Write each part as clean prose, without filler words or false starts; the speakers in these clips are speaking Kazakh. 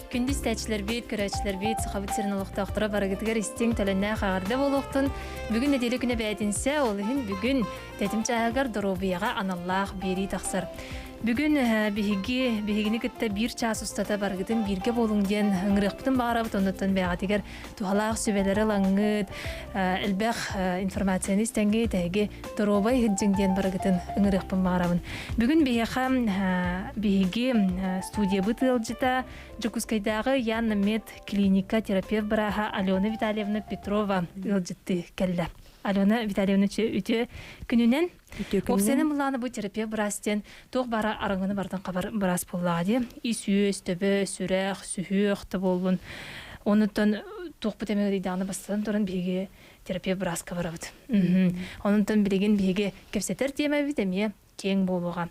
Күндіз тәчілер бейт, көрәчілер бейт, сұқабыт серін олықтақтыра барығытығар істең төлінне қағарды болуқтын. Бүгін әделі күні бәйтінсе, олығын бүгін тәтім чағығар дұробияға аналлақ бері тақсыр. Бүгін бігіні күтті бір час ұстата барғытын бірге болуң ден ұңырықпытын бағарабыт оныттын бәғатығар тухалақ сөбелері лаңғыт, әлбәқ информацияны істенге тәге дұробай хүджіңден барғытын ұңырықпын бағарабын. Бүгін бігі студия бұтыл жыта Жукускайдағы Яна Мед клиника терапевт бараға Алена Витальевна Петрова ұлжытты кәлі. Алена Витальевна өте күнінен Оксенің бұланы бұл терапия бірастен тоқ бара арыңыны бардан қабар бірас болады. Исүйес, төбі, сүрәқ, сүйіқті болуын. Онытын тоқ бұтемегі дейдағыны бастадан тұрын бейге терапия бірас қабарабыд. Онытын білеген бейге кепсетер демәбі деме кең болуға.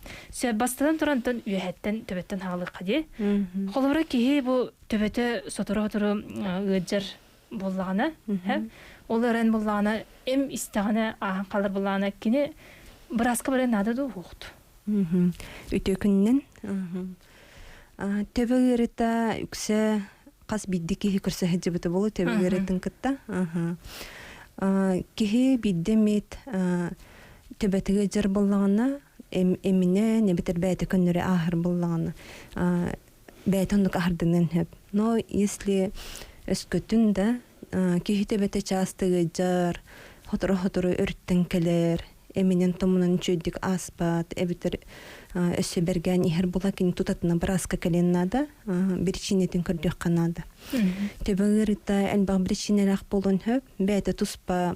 Бастадан тұрантын үйәттен төбеттен хағылы қаде. Қолыбыра кейі бұл төбетті сотыры-отыры ұйджар болуғаны. Ол өрен болуғаны, әм істіғаны ағын қалыр болуғаны кені Бұрасқа бәрі надады оқты. Өте күннен. Төбігеріті үксе қас бидді кеге көрсі әджі бұты болу төбігерітін күтті. Кеге бидді мет төбетіге жыр болағына, әміне небетер бәйті күннері ағыр болағына. Бәйті ондық ағырдыңын хөп. Но, если өскөтін да, кеге төбеті частығы жыр, хотыры-хотыры өрттің келер, Эминен томунан чөйдік аспат, әбітір өсі берген ихер бола кені тұтатына біразқа кәленнада, бірчинетін көрдек қанады. Төбігіріті әлбақ бірчинелік болуын хөп, бәйті тұспа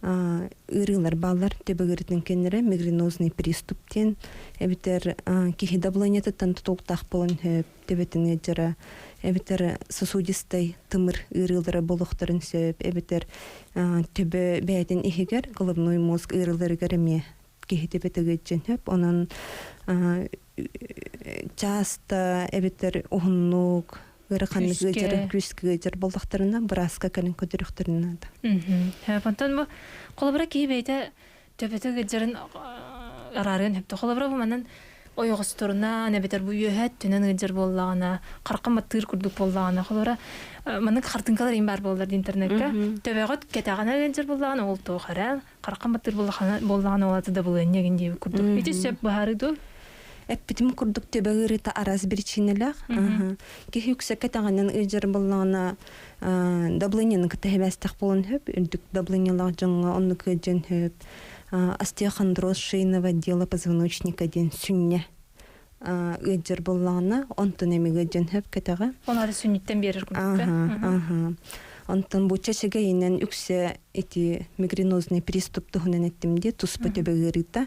ұрылар балар төбігірітін кенері мигренозный приступтен, әбітір кехи дабланетіттен тұтылықтақ болуын хөп, төбетін әджірі, әбітір сосудистай тымыр ұрылары болуқтарын сөп, әбітір төбі бәйден ихігер, головной мозг ұрылары кәріме кехи төбетігі жен хөп, оның часта әбітір ұғынлық, Өріқанлық өтері, күскігі өтері болдақтарына бірасқа кәлін көдіріқтерін ады. Понтан бұл қолыбыра кей бәйті төбеті өтерін арарын өпті. Қолыбыра бұл мәнін ойығыз тұрына, нәбетер бұл үйет түнен өтер болағына, қарқын баттығыр күрдік болағына. Қолыбыра мәнің қартынқалар ең бар болдарды интернетке. Төбеғыт кетағана өтер болағына ол тоғыра, қарқын баттығыр болағына олаты да бұл өнеген дейбі күрдік. Өте сөп бұхары ду? Әппетім күрдік төбігіріті араз бір чинелік. Кехи үксәкке тағанын өйджер болағына даблыненің күті әбәстіқ болын хөп, үрдік даблынелік жаңға онны көджен хөп, остеохондроз шейного дела позвоночника ден сүнне өйджер болағына онтын әмі көджен хөп кетаға. Олары сүннеттен берір күрдік. Онтан бұл чәшіге енен үксе эти мигренозный приступ тұғынан әттімде тұспа төбігіріті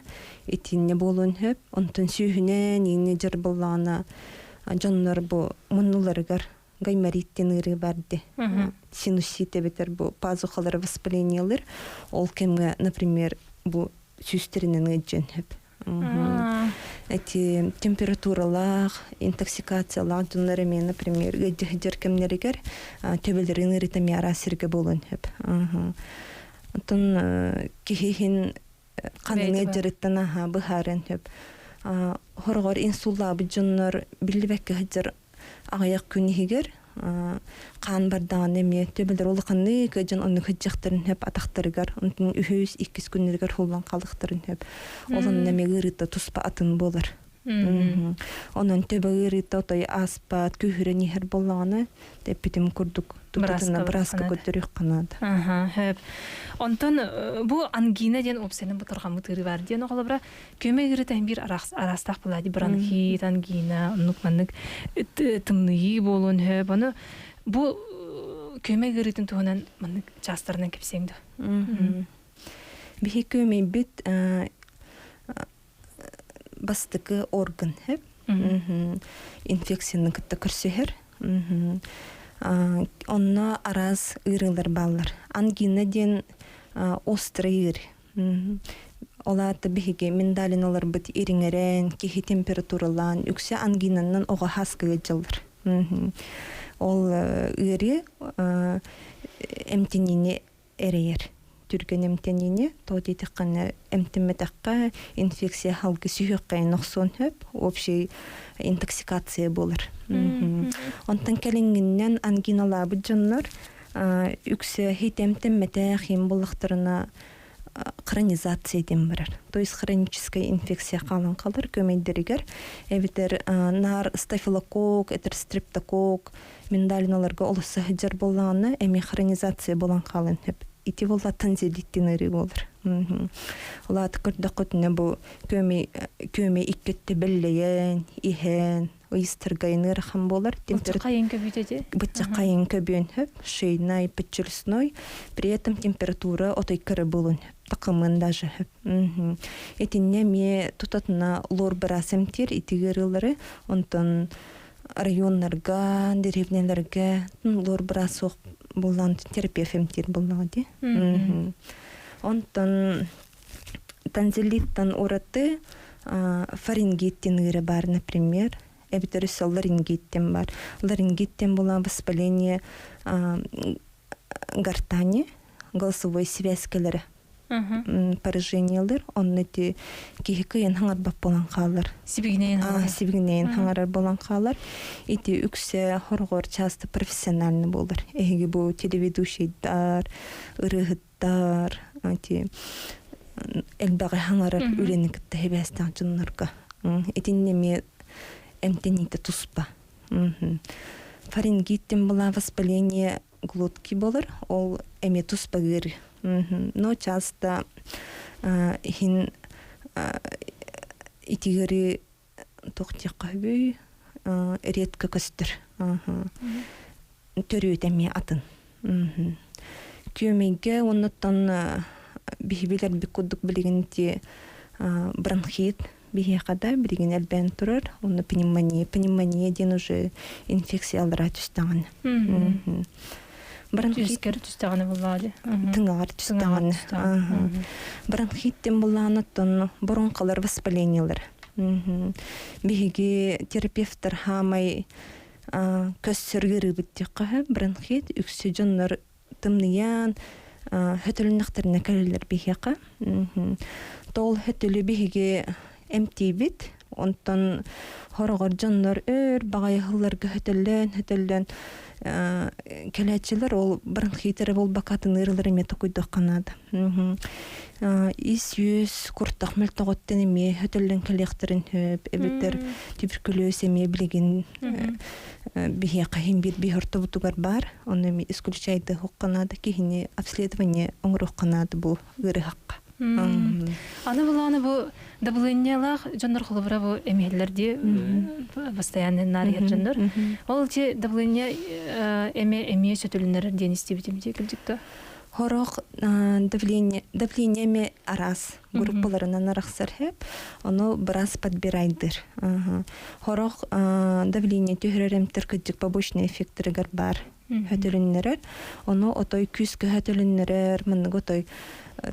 етіне болуын хөп. Онтан сүйінен еңе жыр болағына жонлар бұл мұныларығар гаймариттен ұры барды. Синусит әбетер бұл пазухалары воспалениялар. Ол кемге, например, бұл сүйістерінен өджен хөп. Эти температуралар, интоксикациялар жонларымен, например, жер кемнерігер төбелерін ұрытами арасырға болуын хөп. Онтан кехейін қанын әджіріттен бұхарын хөп. Хорғар инсуллабы жонлар білібәкке жыр ағаяқ күнігер қан бардаған әме төбелер олы қанны көжін оны көджіқтірін хөп атақтырығар, онтың үйіз иккіз күнірігер холан қалықтырын хөп. Олын әме ғырыта тұспа атын болар. Onun töbөгөрүтө той аспат күһүрө нихер боллаганы деп битим курдук тутатына браска көтөрүк канады. Хөп. Онтон бу ангина ден опсенин бутарган мытыры бар ден оголобра көмөгөрү тен бир арастак булады бронхит ангина нукманнык тымны болун хөп. Аны бу көмөгөрүтүн тугунан мынык жастарынан кепсеңди. Бихи көмөй бит бастыкы орган хеп. Инфекцияны кытта көрсөһөр. Онна араз ырылар баллар. Ангина ден острый ыр. Оларды бихиге миндалиналар бит ириңерен, кихи температуралан, үксе ангинанан ога хаскыга жылдыр. Ол ыры эмтинине эрейер. Түрген эмтенине тоди текканы эмтемметакка инфекция халгы сүйөккай ноксон хөп, общий интоксикация болар. Онтан келингиннен ангиналабы жоннор үксө хитемтен мете хим буллахтарына хронизация дем барар. То есть хроническая инфекция калан калыр көмейдеригер. Эбитер нар стафилокок, этер стрептокок, миндалиналарга олысы хыджар болланы, эми хронизация болан калын хеп. Ити болла танзелиттинери болыр. Ола тыкырда көтүнө бу көмей иккетте беллейен, ихен, ойыстыргайныр хам болар. Бытчакайын көбүйтөдө. Бытчакайын көбүн хеп, шейной, подчерстной, при этом температура отой кыры болун. Такымын даже хеп. Этинне ме тутатына лор барасымтер итигерылары, онтон районнарга, деревнелерге лор барасок булан терапия фемтир булнады. Онтон танзелиттан ураты фарингиттин ыры бар, например. Эбитерисо ларингиттен бар. Ларингиттен булан воспаление гортани, голосовой связкалары. Поражениялар, оннати кихикайын хаңар бап болан қалар. Сибигнейін хаңарар болан қалар. Ити үксе хоргор часто профессиональный болар. Эги бу телеведущийдар, ырыгыттар, элбағы хаңарар үленікітті хебестан жынларға. Этиннеме эмтените туспа. Фарингиттен була воспаление глотки болар, ол эме туспа гыры. Но часто хин итигери тоқтиққабүй редко көстір. Төрүйтәме атын. Көмейге оннаттан бихибилер бикуддук билигенти бронхит бихиқада билиген әлбән турар. Онны пневмония. Пневмония ден уже инфекциялара түстаған. Бронхит түстағаны болады. Тыңағар түстағаны. Бронхиттен боланыттан бронхалар воспалениялар. Бихиги терапевтар хамай көссөргері біттіққа бронхит үксі жонлар тымниян хөтілініқтеріне кәлілер бихиққа. Тол хөтілі бихиги эмтибит, онтан хорағар жонлар өр бағайықыларға хөтілін келәтчілер ол бронхитері бол бақатын ырылар еме тұқойдық қанады. Ис-юз құрттақ мүлтіғыттен еме хөтілін келектірін хөп, әбеттер туберкулез еме білеген бихе қайын бір бихорты бұтығар бар, оны еме исключайды хоққанады, кейіне обследование оңыр хоққанады бұл ұры хаққа. Аны бұл даблынялах жондар холобра бу эмелерди постоянно нарыгер жондар. Ол те даблыня эме сөтөлүнөр денисти битимди килдикто. Хорох давление ме арас группаларынан араксар хеп, оно брас подбирайдыр. Хорох давление төһөрөремтер кыдык побочный эффекттер бар. Хөтөлүнөр, оно отой күскө хөтөлүнөр, мынга отой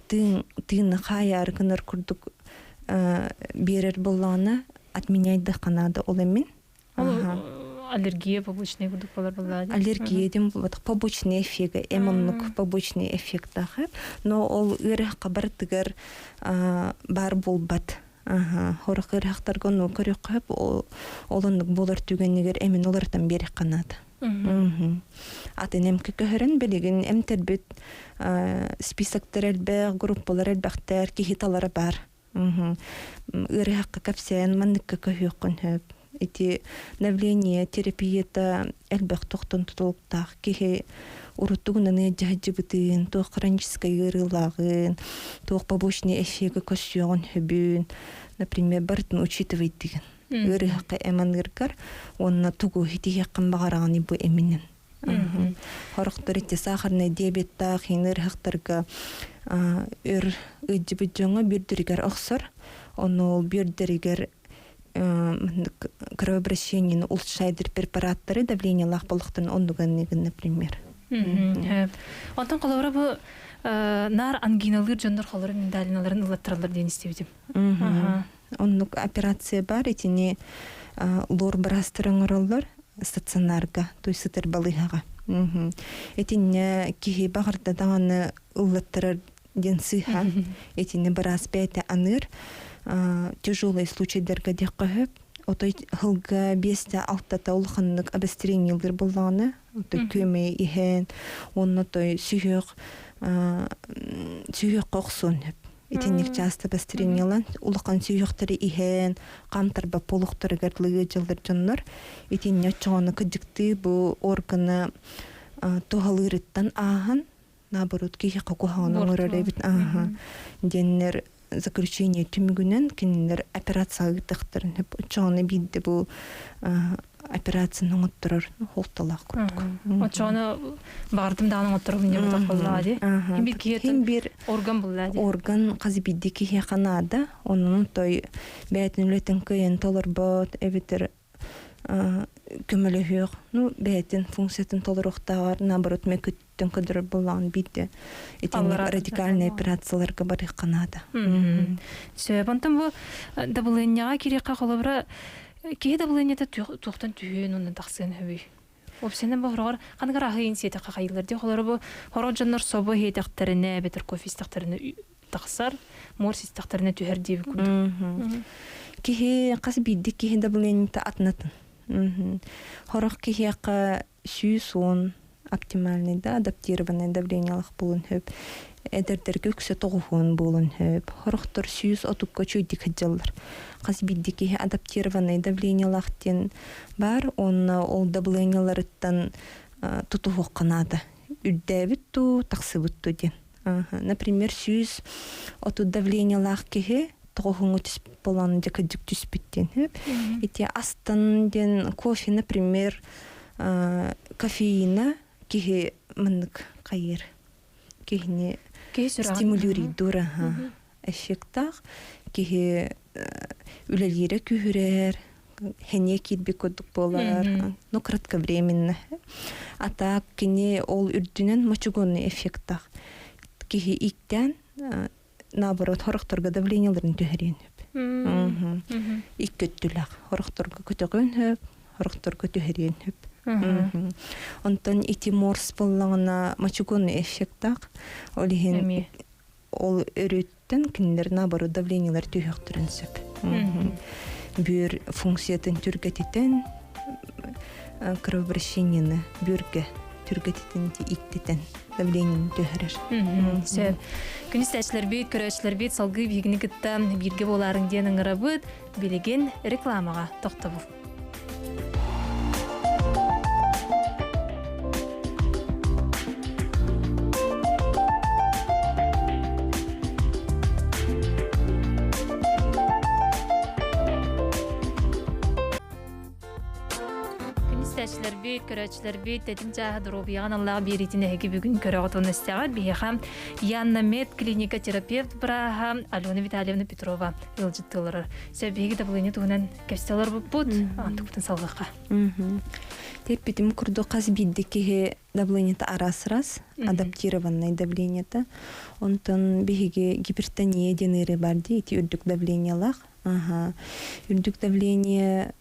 тыны хаяр кыныр курдук берер болланы отменяйды канады ол эмен. Аллергия побочный курдук болар болады. Аллергия дем побочный эффект, эмонлук побочный эффект дахы, но ол ырыхка бартыгар бар болбат. Хорох ырыхтарга ну көрөк кап олондук болар түгеннигер эмен олардан бери канады. Атынем көһөрөн билеген эмтербит списоктер элбе группалар элбактер кихиталары бар. Ырыхка капсен манныкка көһөккөн хөп. Эти давление терапияда элбак токтон тутулуктак кихи уруттугунаны жаһжыбытын, то хронический ырылагын, то побочный эффект көсөйгөн хөбүн, например, бартын учитывать деген. Ырыхка эманыргар, онна тугу хитияккан багараганы бу эминен. Хорохторите сахарный диабетта хинырхтарга өр ыджыбыжыңа бирдиригер оксор, ону бирдиригер кровообращение улучшайдыр препараттары давление лахбалыктын ондуганныгын, например. Онтон колора бу нар ангиналыр жондар холорун миндалиналарын ылаттыралар денистебитим. Оннук операция бар, этине лор барастырыңырылар стационарга, то есть сытыр балыгага. Этине кихи багырда даганы ылаттырар денсыха, этине барас бәйті аныр, тяжелый случайдарға декка хөп, Отой хылга бесте алтата улханнык обестрениялдыр булланы. Отой көмей ихен, онны той сүйөк қоқсын. Итинник часто обестрениялан. Улхан сүйөктері ихен, қамтарба полуқтары гәртлігі жылдыр жоннар. Итинник чоғаны күдікті бұл органы тоғалырыттан ағын. Наоборот, кейі қоқуғаны орарабит. Деннер заключение түмігінен кенелер операция гыттықтырын. Чоғаны бидді бұл операцияның ұттырыр холталақ көрдік. Чоғаны бағырдым дағының ұттырығын не бұтақ болады. Хем бір орган болады. Орган қазы бидді кейі қанады. Оның той бәйтін өлетін көйен толыр бұд, әбетір көмілі хүйіқ. Бәйтін функциятын толыр ұқтағар, наоборот, мен күттін күдір болған бидді. Етенер радикальный операцияларға барық қанады. Сөйбантым бұл дабылынняға кереққа қолыбыра кейі дабылынняда туқтан түйен оның тақсын өй. Опсенен бұл құрағар қанығыр ағайын сеті қақайылырде қолары бұл хорот жаннар собы хейтақтарыны, бетір кофистақтарыны тақсар, морсистақтарыны түйер дейбі күнді. Кейі қас бидді кейі дабылынняда атынатын. Хорох кихияка сүйсон оптимальный да адаптированный давлениялық болын хөп. Эдердерге үксе тоғуын болын хөп. Хорохтор сүйс отукка чөйдік хаджалар. Қас бидді кихи адаптированный давлениялықтен бар, оны ол давленияларыттан тутуғы қанады. Үддәбіт ту, тақсыбыт ту ден. Например, сүйс оту давлениялық кихи тоғуын өтіс боланы дека жүк түспіттен. Ити астан ден кофе, например, кофеина кихи мындық қайыр. Кихіне стимулюридура эффектақ. Кихи үлелері күйірер, хене кетбе көдік болар. Но кратковременно. Атақ кене ол үрдінен мочугонный эффектақ. Кихи иктен наоборот, хорохторга давленияларын төхерен хөп. Иккөттүләк. Хорохторга көтөгөн хөп, хорохторга төхерен хөп. Онтан ити морс боллаңына мочугонный эффектақ. Ол өрөттен киндер наоборот давлениялар төхөктөрөн сөп. Бүйір функциятын түргетитен кровообращениені бүйірге түргетитен иктитен давлениені төхерер. Сөп. Күністәшілер бейт, көрәшілер бейт, салғы бейгіні күтті бірге боларың денің ұрабыд, білеген рекламаға тоқтабыл. Күністәшілер бейт, көрәшілер бейт, тәтім жағы дұрубияған Аллаға беретіне әгі бүгін көріғытын істеғар бейхам Янна Мед клиника терапевт бұраға Алена Витальевна Петрова үлжіттілері. Сөйбегі де бұлыне туғынан кәпстелер бұд, антық бұтын салғаққа. Терпетім күрді қаз бидді кеге давлениета арас-рас, адаптированный давлениета. Онтан бейге гипертония денері барды, еті үрдік давлениялақ. Үрдік давления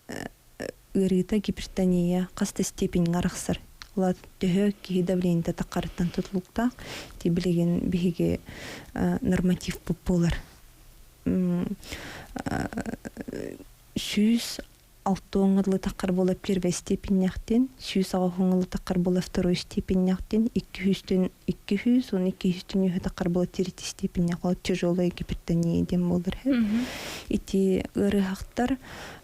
ырыта гипертония қасты степень ғарақсыр. Олар төхі кейі давлениета тақарыттан тұтылуқтақ, те білеген бейге норматив бұп болар. 106 оңырлы тақар бола первой степенняқтен, 106 оңырлы тақар бола второй степенняқтен, 200-тен 200, он 200-тен үйі тақар бола третий степенняқ, ол тяжелая гипертония дем болар. Ити ырығақтар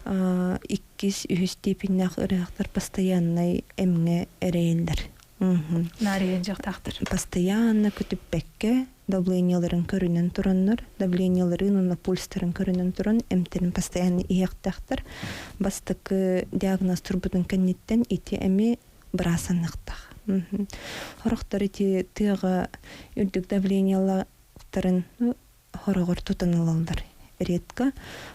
200 степенняқ ырығақтар постоянный әмге әрейілдер. Нариян жақтақтыр. Постоянно күтіп бәкке давленияларын көрінен тұраннар, давленияларын, оны пульстарын көрінен тұран, әмтерін постоянно ияқтақтыр. Бастықы диагноз тұрбудың кәнеттен ити әме бірасанықтақ. Хорақтар ити тыға үрдік давленияларын хорағыр тұтанылалдар. Редка,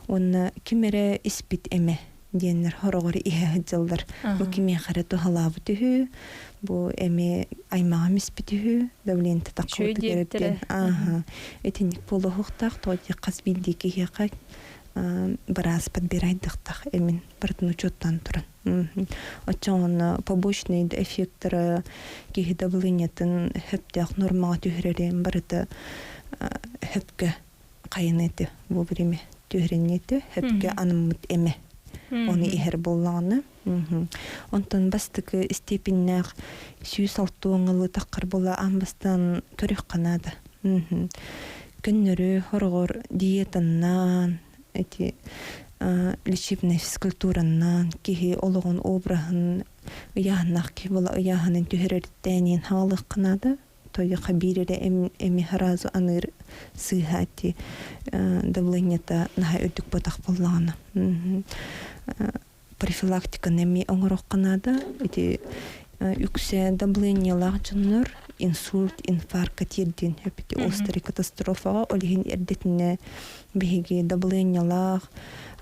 оны кемері іспит әме дейінер хорағыр иәғыдзалдар. Бұ кеме қара тұғалабы түхі, бұ әме аймағам іспітіхі, давлениялы тақуды керептен. Этенік болу құқтақ, тоғды қаз білді кеге біраз подбирайдықтақ, әмін бірдің учеттан тұрын. Отчауын побочный эффекттері кеге давлениятын хөптіғ нормаға түхіререн бірді хөпкі қайын еті бұл біреме түхірен еті, хөпкі анымыт әме. оны ихер боллағаны. Онтан бастықы степеннәқ сүйіс алтуыңылы таққыр бола амбастан көрек қанады. Күннөрі хорғыр диетаннан, лечебный физкультураннан, кихи олығын обрахын ұяғыннақ ки бола ұяғынын түхерерденен халық қанады. Тойы қабирере әмі харазу аныр сыйхати давлениета наға өдік батақ болағына. Профилактика нәме оңыроқ қанады. Үксе давлениялақ жыныр, инсульт, инфаркт катерден острый катастрофаға олеген әрдетіне бейге давлениялақ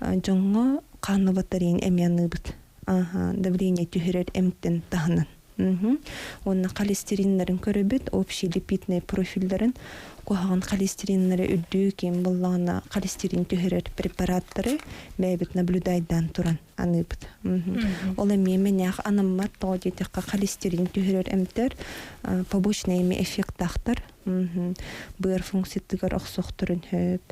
жонға қаны батарейін әмияны бұд. Давление түхерер әмттен тағынан. Онна холестеринларын көрөбүт, общий липидный профилдерин кохаган холестеринлары үдүү кем боллана холестерин түһөрөр препараттары бәйбит наблюдайдан туран аныбыт. Ола меменях анаммат тоодетекка холестерин түһөрөр эмтер побочный эффект тахтар. Быр функциятыгар оксоктурун хөп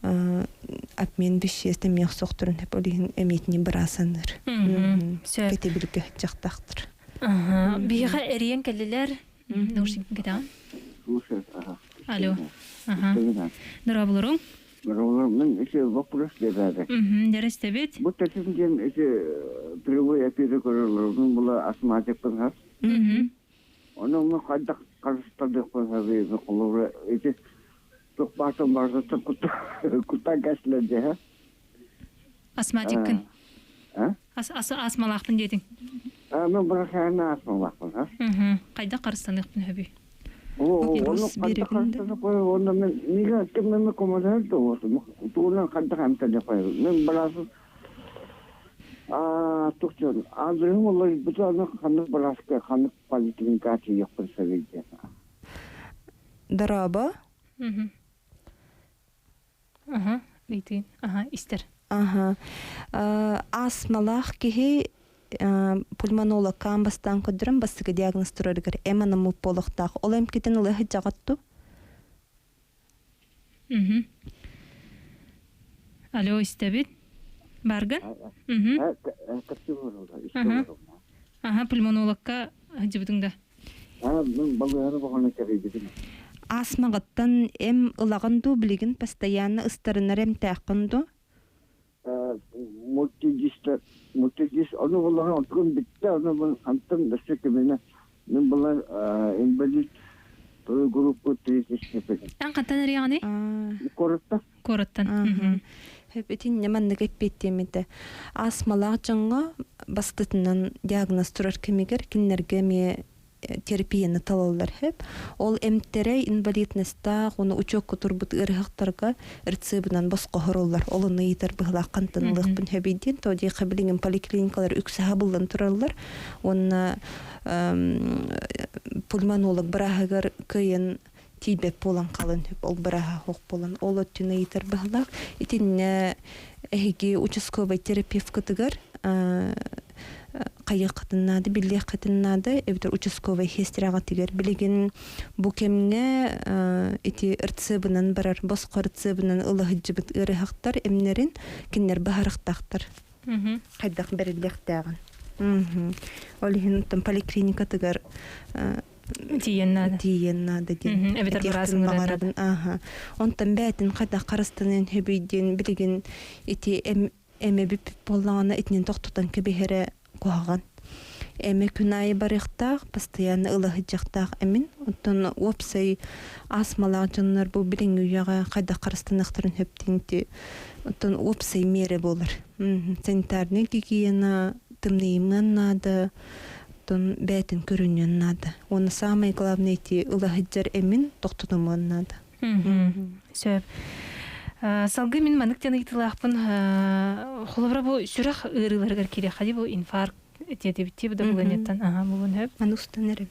обмен веществ мех соктурун хөп олин эметни брасаныр. Кетебилге жактактыр. Бига эриен келлелер. Наушник кета. Слушай, Алло. Нұрабылырың? Мен еще вопрос дедады. Дәрестебет? Бұл тәсімден прямой эфирі көрілердің бұла астматик бұнғас. Оны мұны қайдақ қарыстадық бұнғас қолығы. Тұқпартын барзаты құта кәсілерде. Астматикпін? Астмалақпын дедің? Мен бұрақ әне астмалақпын. Қайда қарыстанықпын хөбі? Оны қадда қарыстады қойы, оны мен неге кеммеме командарды осы, туғынан қадда қамтады қойы. Мен баласы тұқчын, азырым олай бұты аны қанық баласқа, қанық поликлиникасы еқпір сөйлейді. Дараба? Бейтін, істер. Асмалақ кеге пульмонолог камбастан көдірім бастығы диагноз тұрыргар әмана мұп болықтақ. Ол әмкетін ұлығы жағатту? Алло, істебет? Барғы? Пульмонологқа жібітіңді. Мен балғары бұғаны кәрейдігін. Асмағыттан әм ұлағынду білігін постоянно ұстарынар әм тәққынду? Multidis onu bulan oturun bitti onu ben antım destek emine ben bulan invalid grubu tristis yapacağım. An qantan riyani? Korutta. Korottan. Höpetin nemanlık etpettemedi. Asmalaq жаңа бастытынан диагноз турар кемегер кинлерге ме терапияны талалар хеп. Ол эмтере инвалидността, оны учок турбут ырыхтарга рецебинан басқа хороллар. Олыны итер быгла кантынлыкпын хебиден, тоди кабилingen поликлиникалар үксә булдан туралар. Оны пульмонолог брахагар кыйын тибе полан калын хеп. Ол браха хок полан. Ол өттүнө итер быгла. Итинне эги участковый терапевт кытыгар қайықытынады, білі қытынады, әбдір участковый хестераға тегер. Білеген бұл кемне ұртсыбынан барар, босқа ұртсыбынан ұлығы жібіт үрі хақтар, әмнерін кеннер бағарықтақтар. Қайдақ бәрілдіқтағын. Олығын поликлиника тегер тиеннады. Әбдір барасың ұрады. Онтан бәтін қайдақ қарыстанын хөбейден білеген әмі бүп болағына етінен тоқтықтан кебехері қоған. Әмі күнайы барықтақ, постоянно ұлығы жақтақ әмін. Онтан опсай асмалақ жонлар бұл білің үйаға қайда қарыстанықтарын хөптенде. Онтан опсай мере болыр. Санитарный гигиена, тымнайымын нады, бәтін көрінен нады. Оны самый главный те ұлығы жар әмін тоқтынымын нады. Сөп. Салғы мен манықтен ұйтылақпын қолыбыра бұл сүрақ ұйрыларғар керек. Қады бұл инфаркт деді бітті бұда бұл әнеттен. Бұлын өп. Маны ұстан әрі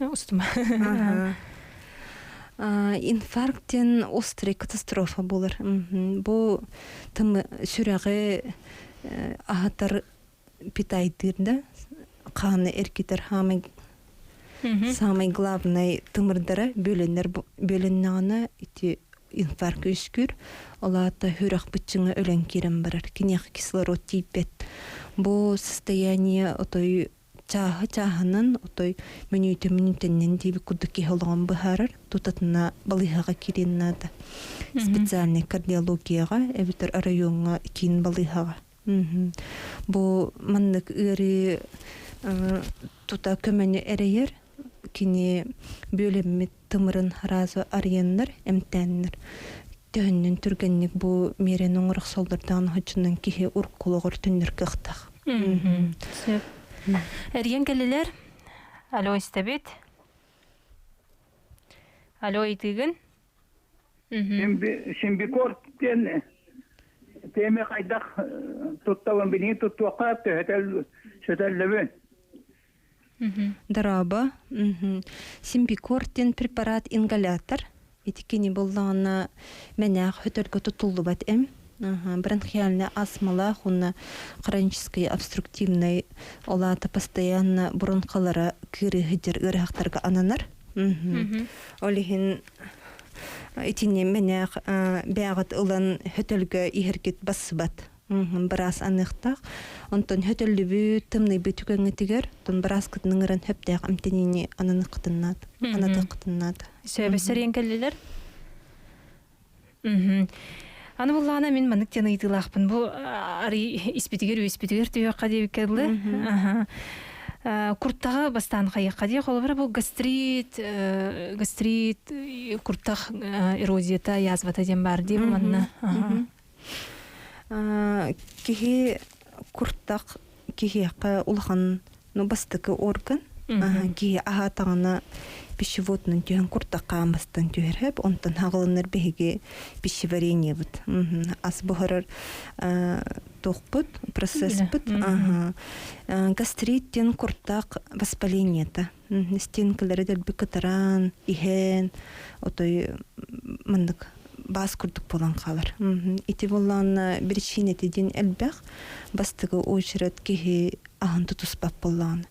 Ұстыма. Инфаркттен острый катастрофа болыр. Бұл тым сүрағы ағатар питайдырды. Қаны әркетер самый главный тымырдары бөліннағына инфаркт үскүр олата хүрах бычыңа өлен кирен барар кинех кислород типет бу состояние отой чаханын отой минутеннен диби кудуки холгон бахарар тутатна балыхага киреннада специальный кардиологияга эбитер районга кин балыхага бу маннык ыри тута көмөне эрейер кини бөлеммит тымырын разы арыяннар эмтеннер төннүн түргенник бу мерен оңурак солдордан хычынан кихи уркулогор түннөр кыхтак. Эрген келелер. Алло, истебит. Алло, итиген. Симбикорттен теме кайдак туттаван бини туттуакка сөтөллөбүн. Дараба. Симбикорттен препарат ингалятор. Этикини боллана менях хөтөлгө тутулдубат эм. Бронхиальная астмала, хуна хроническая обструктивная олата постоянно бронхолара кири хидер ырахтарга ананар. Олихин этине менях бягат улан хөтөлгө ихеркет басыбат. Барас анықтақ. Онтон хөтөллүбү тымный бүтүгөңө тигер, тон барас кытныгыран хөптәк амтенини ананы кытыннат. Анаты кытыннат. Сөбөсөрен келелер. Аны буллана мен маныктен ыйтылакпын. Бу ари испитигер түйөкка деп келди. Курттага бастан кайыкка деп холбар бу гастрит курттак эрозията язвата дем бар деп манна. Кихи курттак кихиякка улхан бастыкы орган. Кихи ахатагана пищеводный тюрен куртака амбастан тюреп, он тан хагалнер беге пищеварение вот. Ас бухарар тохпут процесс пут. Гастрит тен куртак воспаление-то. Стенкалары дел бекатаран, ихен, отой мандык бас курдук болан калар. Ити болан причинети ден элбек бастыгы очеред кихи ахын тутуспап болан.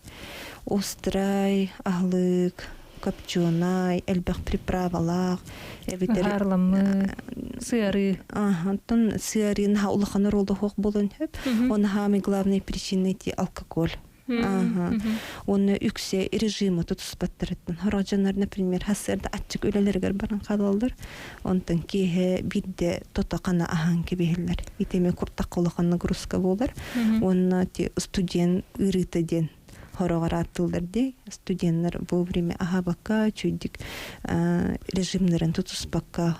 Острай, ахлык, копченый, элбек приправалар, гарламы, сыры. Тон сыры на улахан ролда хох болон хеп. Он хами главной причиной ти алкоголь. Он үксе режимы тутуспаттырыттын. Хоражанар, например, хасырда ачык өлелергер баран калалар. Онтон кихе бидде тотакана ахан кебехиллер. Итеме куртак улаханны грузка болар. Он ти студент ырытыден. Хорогар аттылдырды, студенттер вовремя ахабакка, чүйдік режимнерін тутуспакка,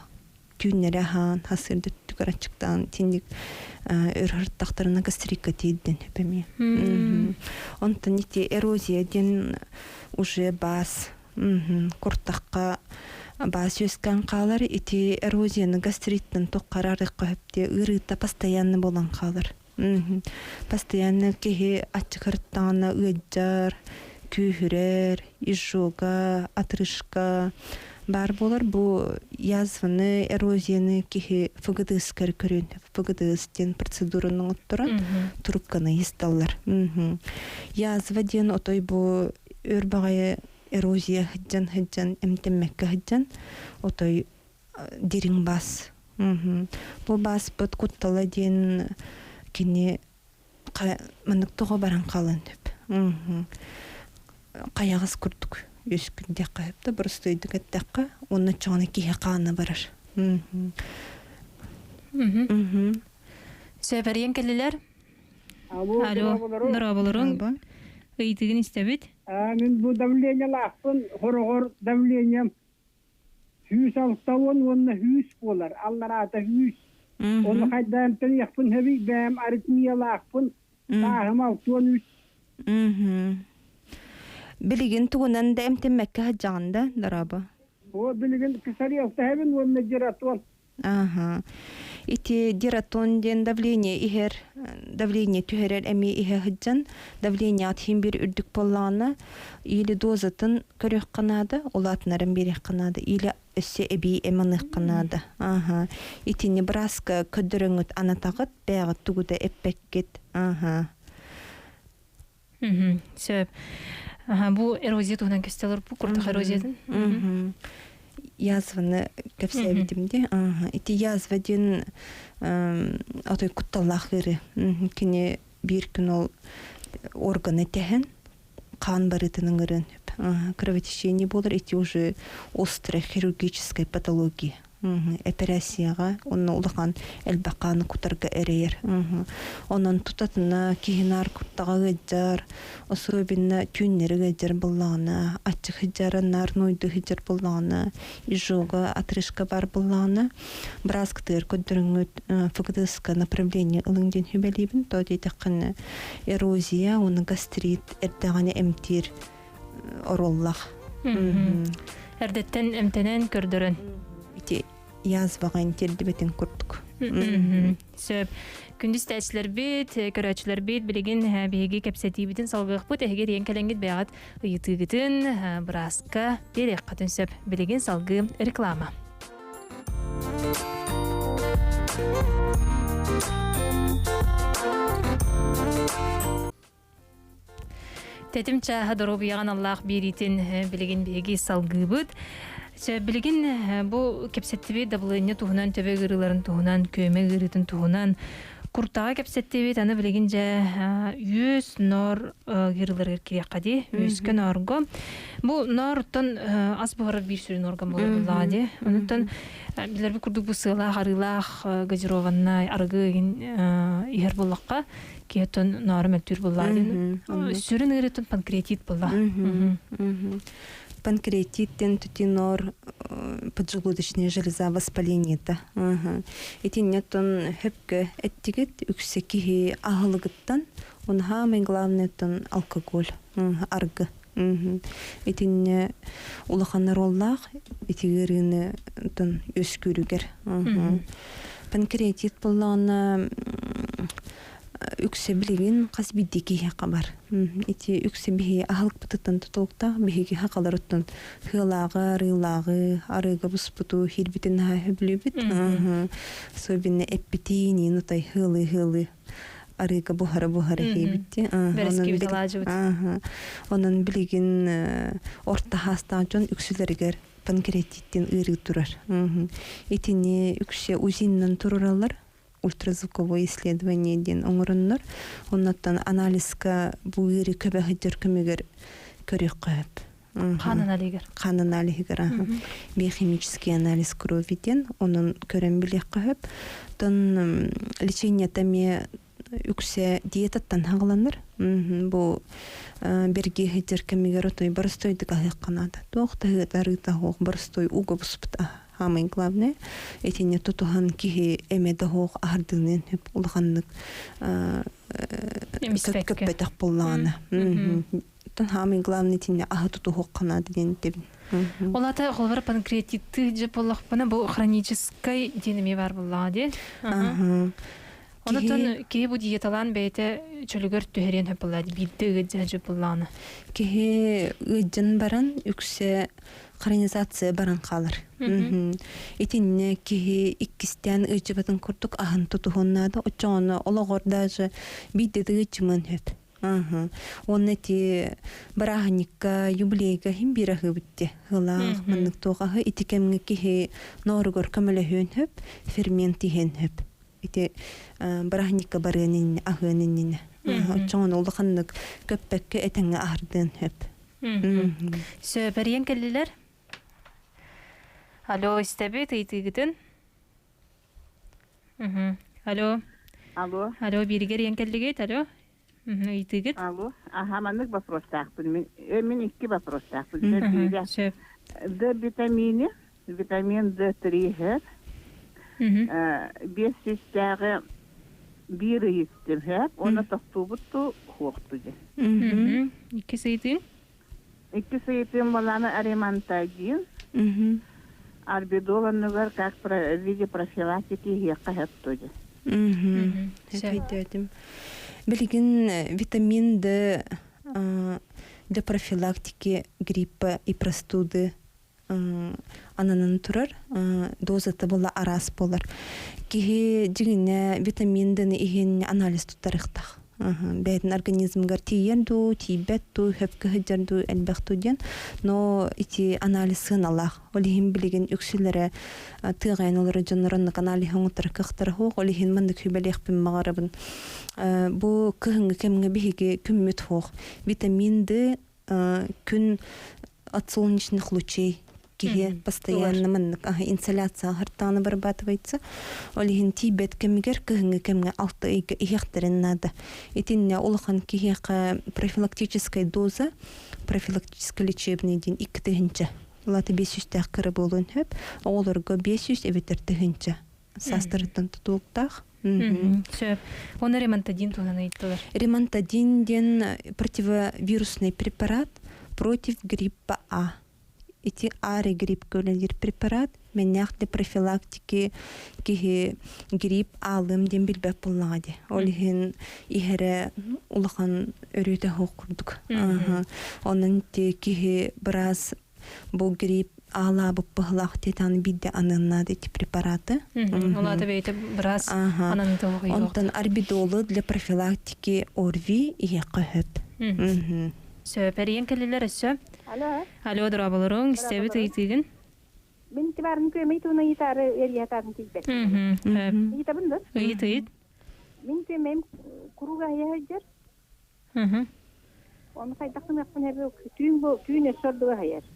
түйнері ахан, хасырды түкарачықтан, тендік өрхірттақтарына гастрика тейден өпеме. Онтан ете эрозия ден уже бас, куртаққа бас өскен қалар, ете эрозияны гастриттен тоққарарыққа өпте ырыта постоянны болан қалар. Постоянно кеге ачыкырттана ыджар, күйхүрер, изжога, отрыжка бар болар. Бу язваны, эрозияны кеге ФГДС-кер көрін. ФГДС-ден процедураның оттыран трубканы есталар. Язва ден отой бу өрбағай эрозия хыджан, эмтеммекке хыджан, отой дерин бас. Бу бас бұд куттала ден кини мынык тога баран калын деп. Каягыз күрдүк. Өскүндө кайыпты, бир стойдук аттакка, онна чоңна кие каны барар. Сөбөрен келелер. Алло, дораболорун. Ыйтыгын истебит. Мен бу давление лакпын, хорогор давлением 106 онна 100 болар. Алларата 100. Onu kaydanten yapın hebi benim aritmiyalar tahmal tuğun. Bilgin tuğunan da emtemmekke hacanda daraba. O bilgin kısarı yoktu hebin onu jiratol. Ити диратон ден давление ихер давление түһәрәр эми ихе хыджан давление атхим бир үрдүк болланы или дозатын көрөк канады олатнарын берек канады или өссе эби эманык канады. Ити Небраска көдөрөңөт анатагыт бягы тугуда эппеккет. Сөп. Бу эрозия тугунан көстөлөр бу куртак эрозиядан. язваны кепсебитимди. Ити язва ден атой кутталлахыры. Кене бир күн ол органы тәһен қан барытының ырын. Кровотечение болар, ити уже острая хирургическая патология. Операцияға, оны улахан әлбақаны кутарга әрейер. Онын тутатына кейінар куттаға ғыджар, особенно түйіннері ғыджар болағына, атчы ғыджаранар, нойды ғыджар болағына, ижуға, атрышқа бар болағына, біраз кітір көдіріңіт фагдыска направление ылыңден хүбәлейбін, то дейтаққаны эрозия, оны гастрит, әрдағаны әмтир ороллақ. Әрдеттен әмтенен көрдірін. Язваған тердібетін күрттік. Сөп. Күндіз тәчілер бет, көрәчілер бет, білеген бейге кәпсәті бетін салғық бұт, әгер ең кәләңгет бәғат ұйытығытын бұрасқа берек қатын сөп. Білеген салғы реклама. Тәтім чаға дұрубияған Аллах беретін білеген бейге салғы бұт. Білген бұл кепсеттебе дабылыне туғынан төбе ғырыларын туғынан, көме ғырытын туғынан, Куртаға кепсеттебе таны білген жа 100 нор ғырылар керек қади, 100 норго. Бұл нортан аз бұғыры бір сүрі норға болар бұлады. Онықтан білербі күрдік бұл сығылақ, арылақ, газированна, арғы егер болаққа кейттен норы мәлтүр бұлады. Сүрін ғырытын панкреатит бұла. Панкреатиттен тутинор поджелудочная железа воспалениета. Этиннеттон хөпкө эттигит үксекихи ахылыгыттан, онхамай главнеттон алкоголь, аргы. Этинне улаханар оллах, этигерини өскүрүгер. Панкреатит боллағына үксе білеген қас биддеки хаққа бар. Ити үксе бігі ахылық бұтыттан тұтылықта, бігі хақалар ұттын хылағы, рылағы, арыға бұспыту, хирбітін хөблі біт. Собіне әппетейні, нұтай хылы, арыға бұхары хейбітті. Бәріске біталажы бұт. Оның білеген орта хастан жон үкселергер панкреатиттен ұры тұрар. Итіне үксе узиннан тұрыралар, ультразвуковое исследование ден оңырыннар. Оннаттан анализка бұйыры көбі ғыджыр көмегер көрек қойып. Қанын алигер. Қанын алигер. Биохимический анализ крови ден, оның көрен білек қойып. Тон лечение тәме үксе диетаттан хағыланыр. Бұл берге ғыджыр көмегер отой барыстойды қағық қанады. Тоқта ғыдарыта хоқ барыстой уға бұспыта. Самое главное, эти не тутухан кихи эмеда хоқ ардынен хөп улғанлык көппетақ боллағына. Тон самое главное, тине ағы туту хоқ қанады ден дебін. Олата қолбар панкреатитті жеп боллақ бұна бұл хроническай денеме бар боллаға де. Онытын кей бұл диеталан бәйті чөлігер түйерен хөп боллады, бидді ғыджа жеп боллағына. Кей ғыджын баран үксе хронизация баран қалыр. Итинне кихи иккистен ыжыбатын курдук ахын тутухуннады. Очоғыны олағордажы биддеді ыжымын хөп. Оны ти бараханикка юблейга хим бирахы бітті. Ғылақ, мұнық тоғағы итикемгі кихи норығыр көмілі хөн хөп, фермент ихен хөп. Ити бараханикка барғанын ахынын. Очоғыны олықанлық көппәкке әтіңі ардын хөп. Сөбәрен кәлілер? Алло, истәбет, ыйтығытын? Алло. Алло, биргер янкәлігет, алло? Ыйтығыт? Алло, манық вопрос тақпын. Мен 2 вопрос тақпын. Д витамины, витамин D3, 5 систяғы бір естім, оны тоқту бұтты қоқтуды. 2 saytın? 2 saytın баланы аремантагин, арбидоланы бар, как в виде профилактики хеққа хеттуды. Сөйдедім. Білген витамин D для профилактики гриппа и простуды ананын тұрар, дозаты бола арас болар. Кеге жігіне витамин D'ны иген анализ тұттарықтақ. Бәйтін организмгар тиерду, тибетту, хөпкіхіджерду, әлбәқтуден, но ити анализын алақ. Олихин білеген үксілері тығайын олары жонырынық аналихын ұтыр кықтыр хоқ, олихин мандық хүбәлеқпін мағарабын. Бұ кығыңы кәміңі бігеге күммет хоқ. Витамин D күн от солнечных лучей кие постоянно маннык инсоляция хартаны вырабатывается. Олихин тибет кемигер кыгыңы кемге 6 ихтерин надо. Итинне улхан киеқа профилактическая доза, профилактический лечебный день 2 тыгынча. Латы 500 тәқкірі болуын хөп, оларға 500 эветер тыгынча. Састырыттан тұтуықтақ. Сөп. Оны ремонтадин туғаны айттылар. Ремонтадин ден противовирусный препарат против гриппа А. Эти ари грипп көлелер препарат менях для профилактики кихи грипп алым ден билбеп боллагади. Олихин ихере улахан өрүтө хокурдук. Онун те кихи браз бу грипп ала бу пыхлак тетан бидде аныннады эти препараты. Оларды бейте браз анын тоғы yok. Онтан орбидолы для профилактики ОРВИ и ЕКХ. Сөперен келелер сөп. Алло, дұрабылырың, істебі түйтігін? Мен тібарын көмейті оны етары әрiyatарын түйбет. Етабын да? Үйт. Мен көмейм құруға аяғыр. Оны қайдақын ақпын әрі түйін өсірдігі аяғыр.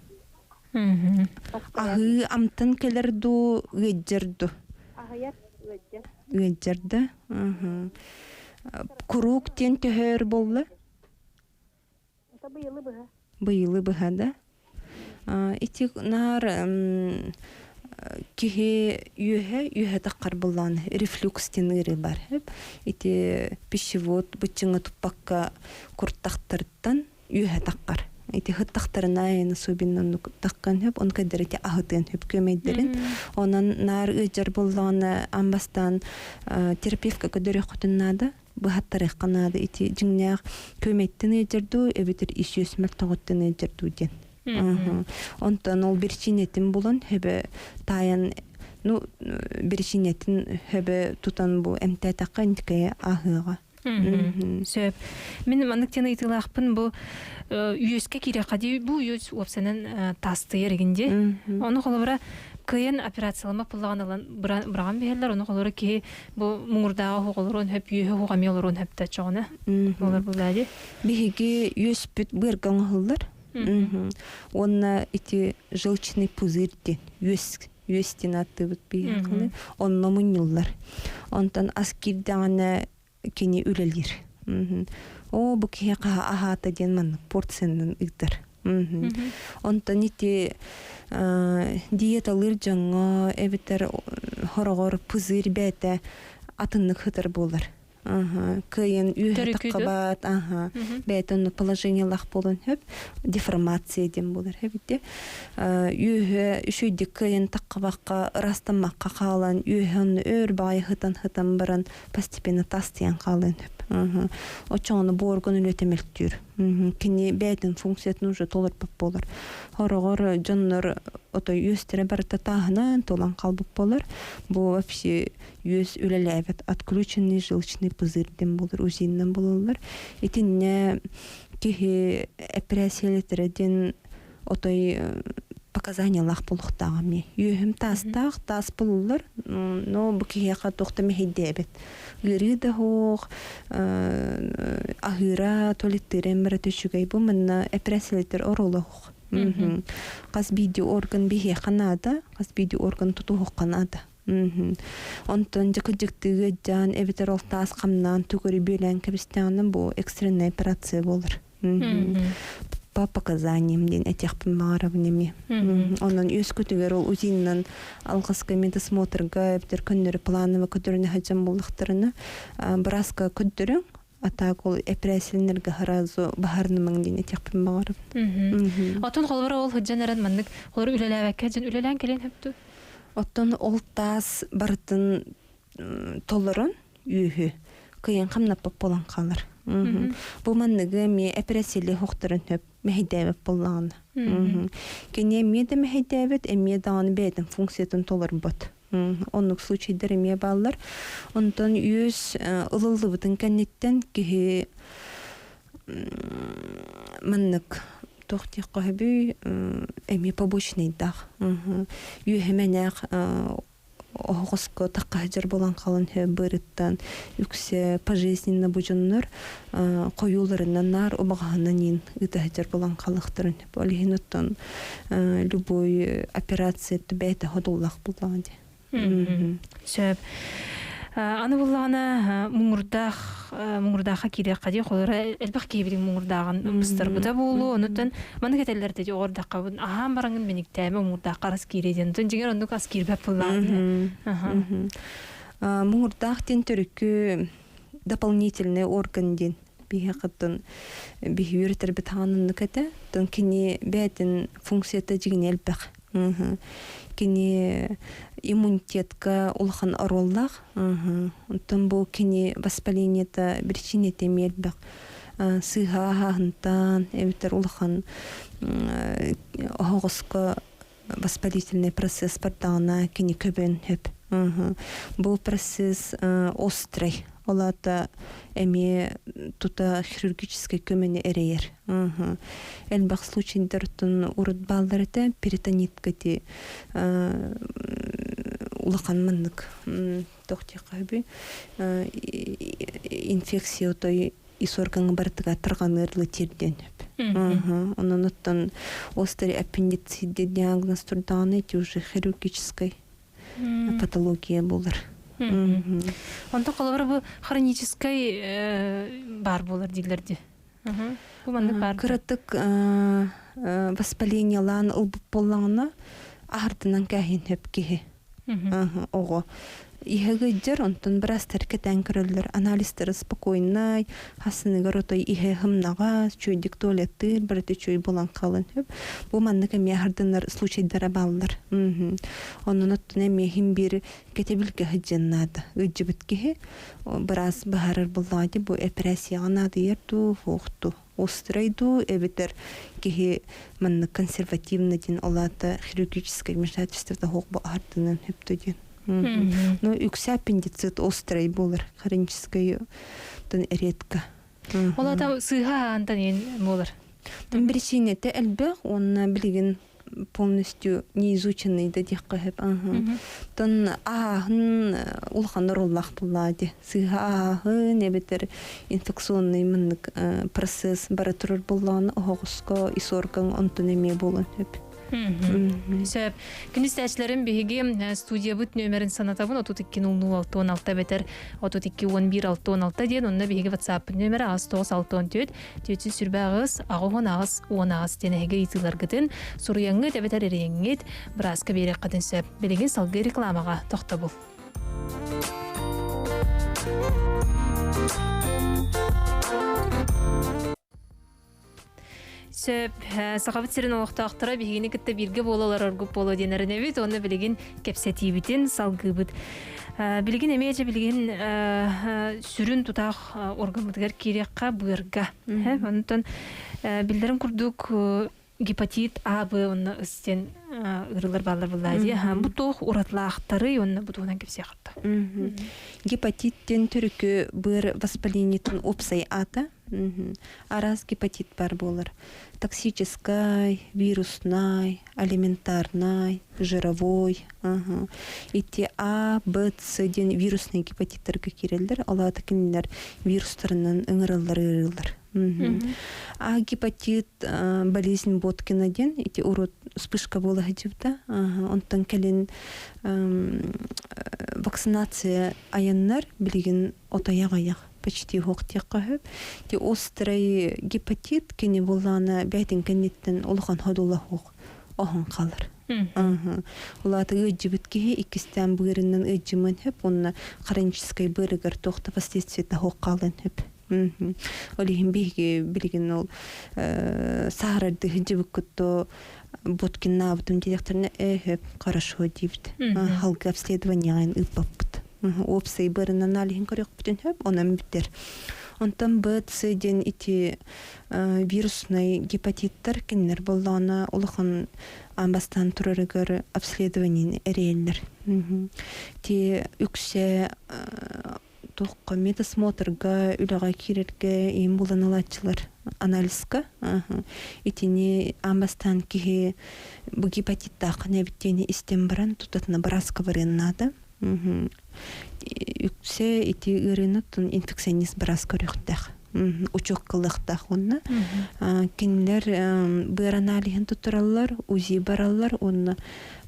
Ағы амтын келерду өйджерду. Ағаяр өйджер. Өйджерді. Құруқ тен төхөр болы? Это быйлы бұға. Быйлы бұға да. Итик нар кихе юhe таққар болан рефлюкстен ыры бар. Ити пищевод бұчыңы туппаққа құрттақтырттан юhe таққар. Ити хыттақтарына айын особенно таққан хөп, он кәдір ити ағытын хөп көмейдерін. Онан нар өйджер боланы амбастан терапевка көдірі құтыннады. Бұхаттары қанады ити жыңнақ көмейттін өйджерду, өбетір иші өсмәл тоғыттын өйджерду ден. Онтан ол бершинетін болын хөбі тайын, бершинетін хөбі тұтан бұл әмтай таққа үндікәе ағыға. Сөп. Мен манықтен айтылақпын бұл үйеске кере қади бұл үйес опсанын тасты ерігінде. Оны қолыбыра күйен операциялама пұллаған бұраған бейелер, оны қолыбыра кей бұл мұңырдағы хоғылырын хөп үйе хоғамелырын хөп тәтшоғыны. Олар бұл әде? Бейге үйес бүт бұрған ғылдар. Онна ити желчный пузырьден үйестен аты бұт бейге. Онна мұнылар. Онтан аскирдағына кені үлелер. О, бұл кеға ағата ден маны порцияның үгдір. Онтан ити диеталыр жаңа әбітер хорағыр пузыр бәті атынық хытыр болар. Күйін үйі таққабат, бәйтін положениялақ болын хөп, деформация ден болар. Үйі үшүйді күйін таққабаққа растамаққа қалан, үйі өр бай хытан баран постепенно тастиян қалын хөп. Очоңыны боргын үлетемелттір. Кені бәйтін функциятын уже толыр бап болар. Хорағыр жонлар өстері бір татағынан толан қалбып болар. Бұл вообще өз өлеләбет отключенный желчный пузырьден болар, өзіннен болалар. Етінне кеге операциялетерден отой показаниялақ болуқтағым. Үйім тас болулар, но бұл кеге тоқтамы хейдебет. Гырыда хоқ, ағыра толеттерен бірі төшігей бұл мұнна операциялетер оролы хоқ. Қаз биді орган бейе қанада, қаз биді орган тұту хоқ қанада. Онтан жекі-жектігі жан әбетер ол тас қамнан түгірі бөлән кәбістіғанын бұл экстренный операция болыр. По показаниям ден әтеқпін мағарабынеме. Онан өз көтігер ол өзіннен алғысқа медосмотрға әбдер күндері плановы көдіріне хаджам болықтырыны біразға көдірін атақ ол операциялерге харазу бағарнымың ден әтеқпін мағарабын. Отын қолбара ол хаджан әрін мәнік қолыр үлеләвәкке жын үлелән келен хөпті? Отын ол тас бартын толырын үйі күйен қамнаппап болан қалыр. Бұл манныгы ме операциялы хоқтырын хөп мәхейдәбет болағаны. Кене меді мәхейдәбет әме дағаны бәйтін функциятын толыр бұд. Оннук случайдар эме баллар. Онтон үз ылылыбытын кәннеттен кихи маннык тохти кахби эми побочный дах. Юхеменек огоско таккажыр болан калын бырыттан үксе пожизненно бужуннар коюларынан нар обагананин ытажыр болан калыктырын. Олихиноттон любой операция төбәйте ходуллах булганды. Сөп. Аны буллагана муңурдаха кирек кади холора элбак кибирин муңурдаган быстыр бута болу. Онуттан маны кетелерде же ордакка бун ахам бараңын мениктеме муңурдак карас киреден. Тон жигер ондук ас кирбеп буллаган. Муңурдактен төрүккү дополнительный орган ден бихакытын бихюртер битанын кете. Тон кини бетин функцията жигин элбак. Кини иммунитетка улхан ороллах, онтон бу кини воспалениета причине темелбек, сыга хантан, эвитер улхан огоско воспалительный процесс бардагына кини көбен хөп. Бу процесс острый. Олата эми тута хирургической көмөне эрейер. Элбак случайдартын урут балдарыта перитониткати улақан мындык тохти кайбы инфекция той исорганга бартыга тарган ырлы терден. Ононуттан острый аппендицит диагноз турданы уже хирургической патология болар. Онда калабар бу хронический бар болар дилерди. Бу мандык бар. Кыраттык воспалениялан ылбып боллаңына артынан кәһин хөпкеһе. Ого. Иһеге жер онтон біраз тәркетен көрөллөр. Анализдер спокойнай, хасыныгар отой иһе хымнага, чөйдик туалеттер, бірәте чөй болан калын хөп. Бу маннык эме ардынар случайдара баллар. Онун оттон эме хим бир кетебилге хыджаннады. Ыджыбыткеһе біраз бахарар буллады. Бу операцияга надыйырду, фохту. Устройду, эбитер кихи маннык консервативный дин олата хирургическое вмешательство хок бу ардынын хөптөден. Но үксе аппендицит острый болар, хроническое редко. Олата сыга антан ен болар. Причина это элбек, он билген полностью неизученный да диккахып. Тон улхан роллах булады. Сыга небетер инфекционный маннык процесс баратур булган огоско исорган антонемия болон хөп. Сөп. Күністәчлерім беге студия бұт нөмерін санатабын 32-06-16 бетер 32-11-16 ден онына беге WhatsApp нөмері ағыз 9-6-14 төтсіз сүрбәғыз ағуғын ағыз 10 ағыз тенеге итылар гытын сұруяңы дәбетер әреңет біразқа берек қатын сөп. Белеген салғы рекламаға тоқта бұл. Сөп, сақабыт сирен олықтақтыра бігені кітті бірге болалар оргып болу денерін өбіт, оны білеген кепсеті бітін салғы бұд. Білген әмейже білген сүрін тұтақ органмыдығар керекқа бұйырға. Онытын білдерін күрдік гепатит А, Б, оны үстен ұрылар балар болады. Бұтық ұратлақтары, оны бұтығынан кепсе қырды. Гепатиттен түрікі бір воспалениетін опсай ата. Араз гепатит бар болар. Токсический, вирусный, алиментарный, жировой. Ити А, Б, С ден вирусный гепатиттерге кирелдер. Алады кемлер вирустарынан ыңырылар ырылар. А гепатит болезнь Боткина ден, ити урод вспышка бола хадивда. Онтан келин вакцинация аяннар билеген отаяғаяқ. Почти хоқтиққа хөп. Те острый гепатит кені болана бәйтін кәнеттен олған ходула хоқ. Оған қалыр. Олаты өджібіткеге икістен бұғырынан өджімін хөп. Онына хронической бұрығыр тоқты последствиета хоқ қалын хөп. Олихин бейге білген ол сағырарды хүнжібік күтті Боткин набытым директорына хөп қарашуы дейбді. Халғы обследование айын ұпап бұд. Опсай бұрынан алихин көрек бүтін хөп, онан біттер. Онтан Б, С ден ити вирусный гепатиттер кинлер боллана улахан амбастан турарыгар обследованиен эрейлер. Ти үксе тоққа медосмотрга үліға кирерге ем буланалатчылар анализка. Итини амбастан кихи бу гепатиттақ небіттені истем баран тутатына бараска барыннады. Үксе ити ырынытын инфекционист бараска рюхтақ. Учук кылыктах онна. Кинлер быр анализин тутураллар, УЗИ бараллар, онна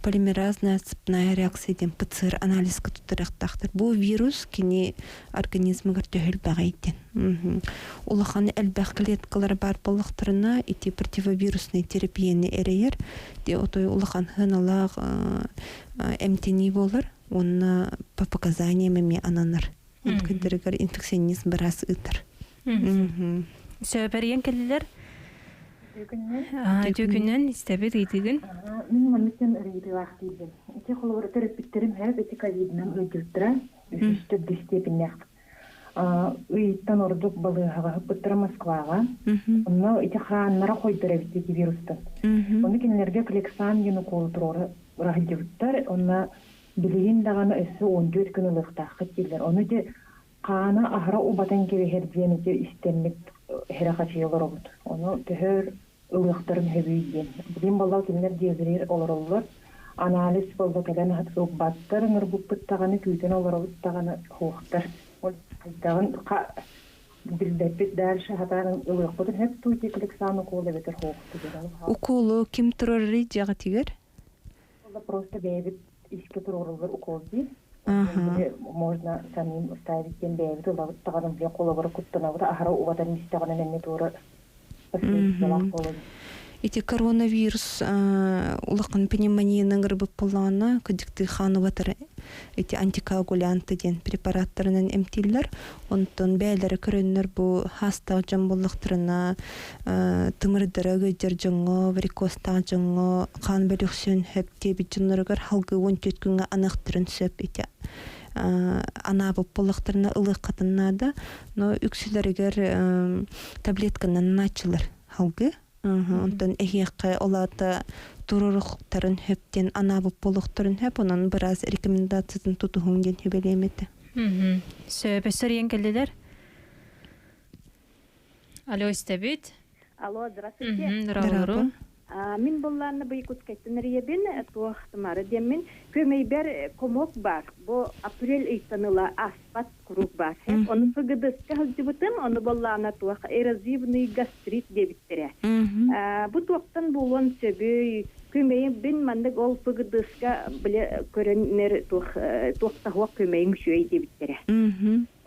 полимеразная цепная реакция ден ПЦР анализка тутурактахтар. Бу вирус кини организмгар төхөл багайтен. Улахан элбах клеткалар бар болуктарына ити противовирусный терапияны эрейер. Де отой улахан хыналак эмтени болар, онна по показаниям эми ананар. Онкыдырыгар инфекционизм барас ытыр. Сөберген келділер? Дүгіннен істебет ейтігін? Мен мәметтен үрейді вақты едім. Эти қолыбыр түріп біттерім әп эти ковиднан өйділттіра, үшті дистепіннәқ. Үйттен ордық балығаға бұттыра Москваға. Оны эти қаннара қойдыра бітекі вирусты. Оны кенлерге клексан ені қолы тұроры рахидевіттер. Оны білейін дағаны өсі 14 күні лықтақы келдер. Оны де қаны ахыра убатан кере херден ете истеммет херақачыялар обут. Оны төхөр ұлықтарын хөбейден. Білен балау келінер дезірер олар олар. Анализ болда кәлән хатсуық баттар ыңыр бұппыттағаны күйтен олар обуттағаны хоқтар. Ол қайдағын білдәппет дәрші хатарын ұлықтарын хәп туйте кіліксаны қолы бетер хоқты. Уколу кем тұрары жағы тегер? Ол просто бәйбіт ішкі тұрорылар укол дейді. Можно самим ставить тем бэйвид, тағаным бе қолабыры күттінавыда, ахара уғадан мистағаны нәмет оры последствиялақ қолы. Эти коронавирус улакын пневмонияның рыбып болана күдікті ханы батыр эти антикоагулянты ден препараттарынан эмтиллер, онтон бәйлері көрінер бұл хастау жан болықтырына тымырдыры көдер жоңы, варикостау жоңы, қан бөліксен хөп тебет жонларығар халғы 14 күнге анықтырын сөп эти анабып болықтырына ылық қатыннады, но үксілерігер таблетканан начылыр халғы. Онтан эхиаққа олата туруруқтарын хөптен анабып болуқтарын хөп, онан біраз рекомендациясын тутуғын ден хөбелеметі. Сөбесір ең келділер? Алло, істебет? Алло, здравствуйте. Здравствуйте. Мен болларны бый күткәттен ребен туақтымары демен көмейбер комок бар. Бу апрель ыйтаныла асфат круг бар. Оны фыгыдыска хылжыбытын, оны болларна туақ эрозивный гастрит дебиттере. Бу туақтан болон сөбөй көмейін бен мандык ол фыгыдыска біле көрінер туақтағуақ көмейін шөй дебиттере.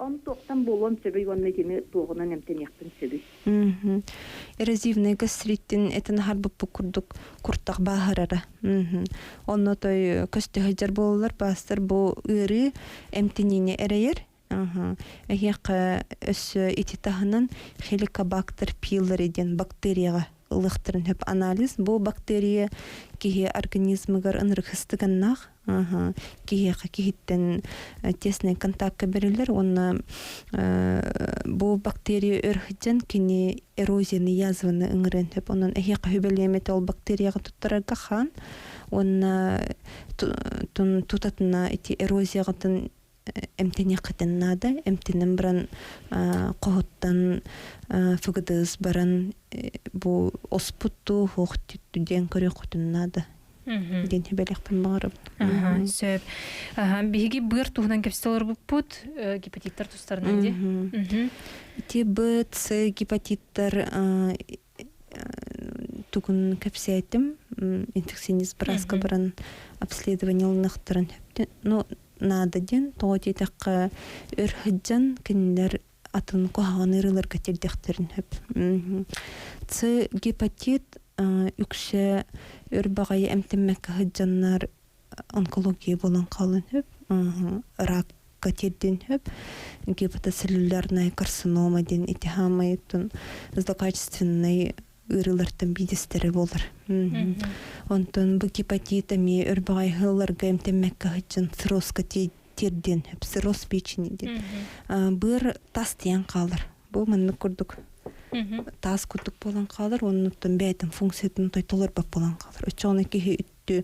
Он туақтан болон сөбөй онны дені туғынан әмтен яқтын сөбөй. Эрозивный гастриттин этен харбып курдук куртак бахарара. Онно той көстө хажар болалар бастыр бу ыры эмтенине эрейер. Эхек өс ититахынан хеликобактер пилори ден бактерияга ылыктырын хөп анализ. Бу бактерия кихи организмыгар ынрыхыстыганнах, кихиттен тесный контактка берилер. Онна бу бактерия өрхіджен кини эрозияны язваны ыңырын хөп. Онан эхек хөбелемет ол бактерияга туттарага хан. Онна тутатына ити эрозиягатын эмтене кытыннады, эмтенен баран қоғыттан фыгыдыз баран бу оспутту хоқтитту ден көрі құтыннады. Ден хебелekпен бағырып. Сөп. Биги бұр туғынан кепстелер бұппут, гепатиттар тұстарынан де? Те Б, С гепатиттар тугун кепсейтим, инфекционист бараска баран обследование лынақтырын. Ну, надо ден, тоғыт етаққа өрхіджан кенілер атын қоғаған ырылар кәтердектерін хөп. С гепатит үкше өрбағай әмтеммәкі хыджаннар онкология болан қалын хөп. Рак кәтерден хөп. Гепатоцеллюлярная карцинома ден этихамайтын злокачественный ырылартан бидестері болар. Онтон бұл гепатитами өрбағай хылларға әмтеммәкі хыджан циррозка терден хөп, цирроз печени ден. Бір тастиян қалыр. Бу манны курдук. Тас курдук болан калыр, оннуттан бәйтин функциятын тойтолор бап болан калыр. Очоны кихи үттү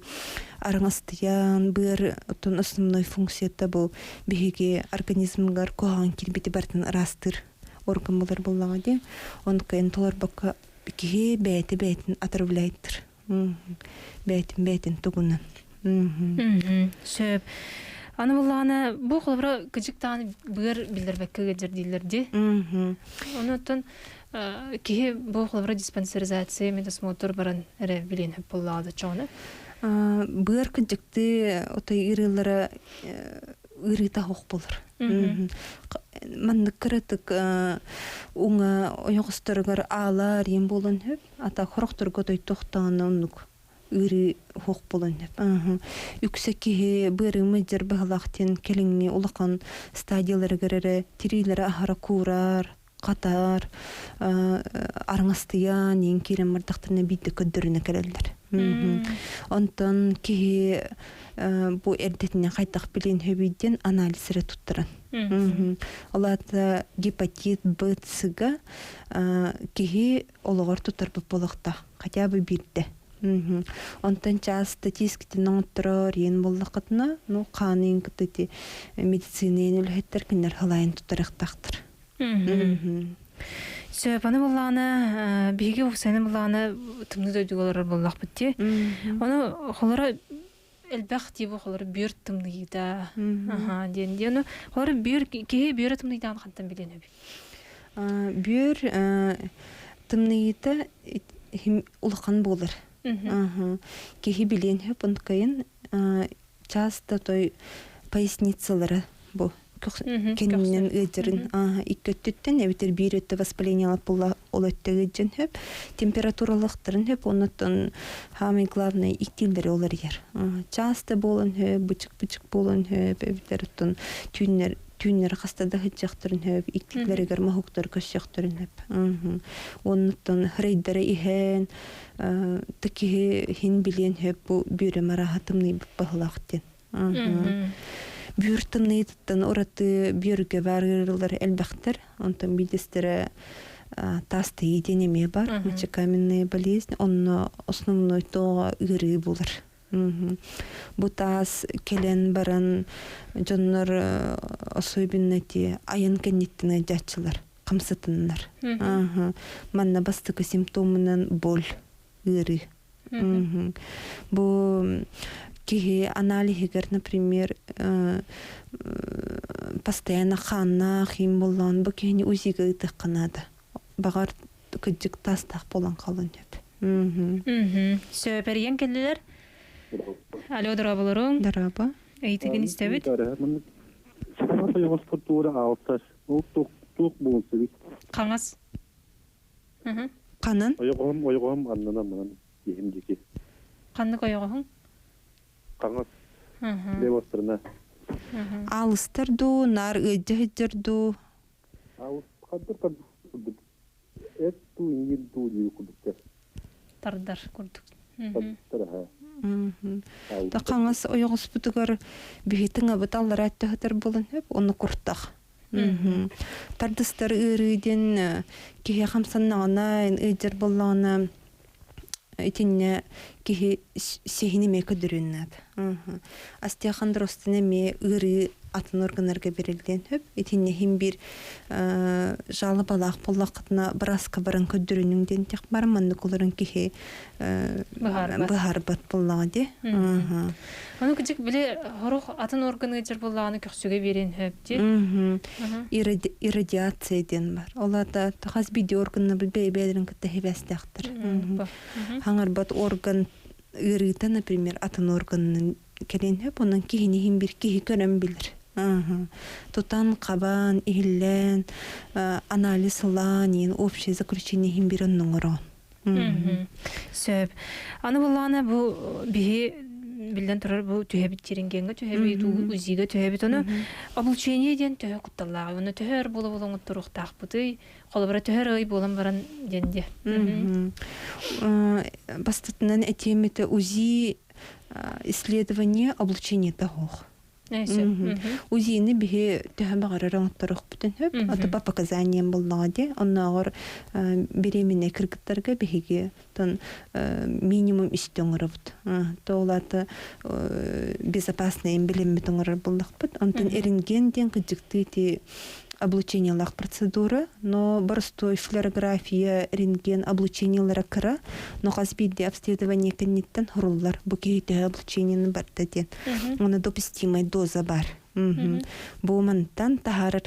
араңастыян, бир отон основной функцията бу биһиги организмгар кохан килбити бартын арастыр орган болар боллага де. Онкайын толор бакка кихи бәйтин отравляйттыр. Бәйтин тугунан. Сөп. Аны булланы бу холбра кыжыктан бир билдербекке жердилерди. Онотон кихи бу холбра диспансеризация медосмотр баран эре билен боллады чоны. Бир кыжыкты отой ирылары ырыта хок болор. Манны кыратык уңа оёгустаргар алар ем болон хөп, ата хорохторго той тохтаны оннук ыры хок болон хөп. Үксеки биры мыжыр бахлактен келиңни улакан стадиялары герере тирилери ахара курар, катар, араңастыян, ең керем мырдактарына бийді көддөрүнө келелер. Онтон ки бу эрдетине кайтак билен хөбүйден анализре туттуран. Алата гепатит Б, С-га кихи ологор туттар болокта, хотя бы бирде. Онтон час статистикten оңтурор ен боллакытына, ну канын кытыти медицинен үлхеттер кинер халайын туттарактактыр. Сөйпаны болланы, биги уксаны болланы тымны дөйдүгөлөр боллак битти. Оны холора элбах тибу холора бир тымныйда. Денди оны холора бир кихи бир тымныйдан кантан билен өбү. Бир тымныйда улакан болор. Кихи билен хөп онкайын часто той поясницалары бу. Кеннен өдерин иккөттүттен эбитер бир өттө воспаление алып олөттөгө жөн хөп температуралыктарын хөп онуттан самый главный иктилдери олар ер. Часто болон хөп бычык болон хөп эбитер оттон түйнер хастада хыджактырын хөп иктилдеригер махуктар көсөктөрүн хөп. Онуттан хрейдери ихен таки хин билен хөп бу бирэ марахатымны бахлактен. Бюртымныйттан ораты бюрге барылар элбахтар, онтан бидестере тасты еденеме бар, мочекаменная болезнь, он основной то ыры булар. Бу тас келен баран жоннор особенно те аян кеннеттен жачылар, камсытыннар. Манна бастыкы симптомынан боль, ыры. Бу кихи анализгер, например, постоянно ханна хим болан, бу кихи узига ытык канада. Багар кыджык тастак болан калын деп. Сөйперген келдилер. Алло, дорабаларың. Дораба. Эйтеген истебит. Каңас. Канын? Ойгом аннан ехимдеки. Канны койгоң? Каңас. Левостырына. Алыстырду, нар ыджыджырду. Кадыр эту инду дикудук. Тардар курдук. Та каңас ойгос бутугар бихитиңа буталлар аттыгытыр болын хөп, оны курттак. Тардыстар ырыден кихи хамсаннагана ыджыр боллагана итинне кихи сехиниме көдүрүннәп. Астияхандар остынеме ыры атын органнарга берилген хөп. Итинне хим бир жалы балак боллакытына браска баран көдүрүнүңден тек барманны куларын кихи бахарбат боллагы. Аны кичик биле хорук атын органы жер боллаганы көксүгө берен хөп де. Иррадиация бар. Оларда тахас биди органны бейбелерин кытта хебестактыр. Хаңарбат орган ырыта, например, атын органын келен хөп, онан кихини хим бир кихи көрөн билер. Тутан кабан, ихиллен, анализ ланин, общее заключение хим бир оннуңорон. Сөп. Аны булланы бу бихи билден турар бу төһөбит теренгенге төһөбит үзиге төһөбит оны обучение ден төһө кутталлага оны төһөр болуп туруктак бутый колбара төһөр ой болам баран денде. Бастытынан этемете УЗИ исследование облучение того. Узины бихи төһәбәгәрәң торык бүтән һәп ата по показаниям буллагы оннагыр беременная кыргыттарга бихиге тон минимум истәңрәбт тоолаты безопасный билем битәңрәр буллакбыт антын эринген ден кыҗыкты ти облучениялах процедура, но барстой флюорография, рентген облучениялара кыра, но казбидде обследование кенниттен хуруллар, букейте облучениянын бартаден. Она допустимая доза бар. Бу мантан тахарар,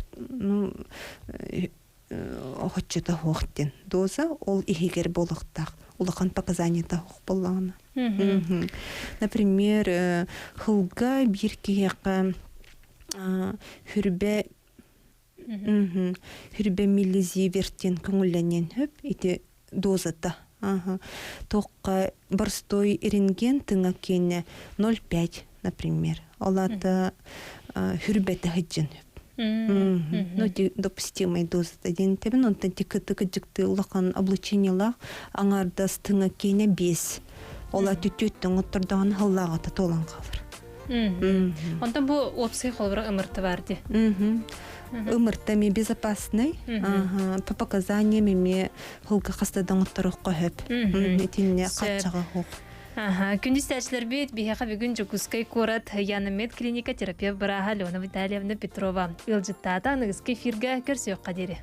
хоччата хоқтен. Доза ол ихигер болохтак. Улахан показания тахух боллагана. Например, хылга биркияка хүрбе хүрбе миллизивертен көңілленен хөп, ити дозата. Тоққа барстой рентген тыңа кене 0,5, например. Олата хүрбеті хыджын хөп. Ну, допустимый дозата. Ден тебін, онтан текіті жүкті ұлақан облучениялақ аңардас тыңа кене 5. Ола түттің ұттырдағын хыллағата толан қалыр. Онтан бұл опсай қолбырақ ымырты барды. Умыртами безопасный. По показаниям име хылга қастадан ұттырыққа хөп. Етінне қатшаға хоқ. Күндіз тәшілер бейт, бейхақа бүгін жүкізкай көрат Янымет клиника терапия бұраға Леона Витальевна Петрова. Үлжіттата аңызғы эфирге көрсек қадері.